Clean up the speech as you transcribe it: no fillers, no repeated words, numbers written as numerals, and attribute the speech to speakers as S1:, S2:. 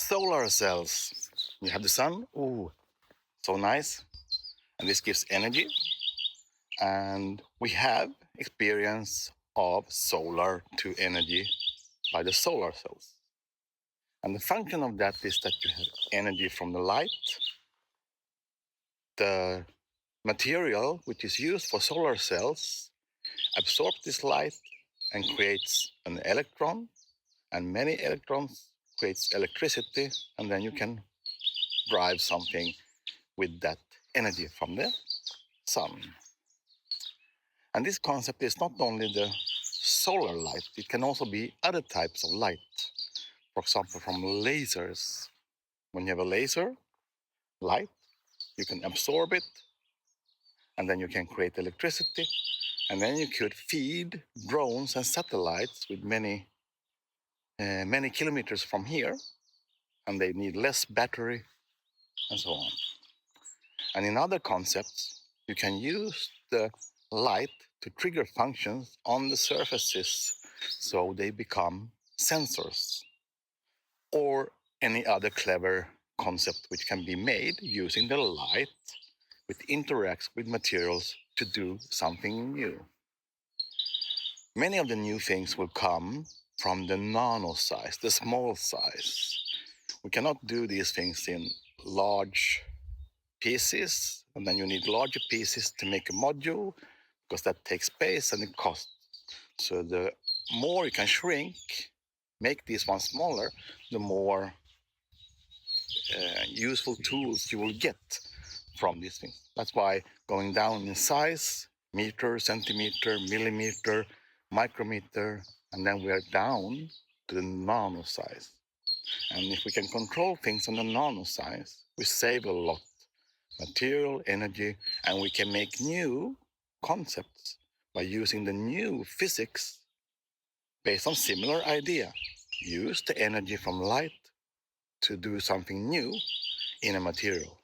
S1: solar cells. We have the sun. Ooh, so nice. And this gives energy. And we have experience of solar to energy by the solar cells. And the function of that is that you have energy from the light. The material which is used for solar cells absorbs this light and creates an electron, and many electrons creates electricity, and then you can drive something with that energy from the sun. And this concept is not only the solar light, it can also be other types of light. For example, from lasers. When you have a laser light, you can absorb it, and then you can create electricity, and then you could feed drones and satellites with many kilometers from here, and they need less battery and so on. And in other concepts, you can use the light to trigger functions on the surfaces so they become sensors, or any other clever concept which can be made using the light which interacts with materials to do something new. Many of the new things will come from the nano-size, the small size. We cannot do these things in large pieces, and then you need larger pieces to make a module, because that takes space and it costs. So the more you can shrink, make these ones smaller, the more useful tools you will get from these things. That's why going down in size, meter, centimeter, millimeter, micrometer, and then we are down to the nano size. And if we can control things on the nano size, we save a lot material, energy, and we can make new concepts by using the new physics based on similar idea. Use the energy from light to do something new in a material.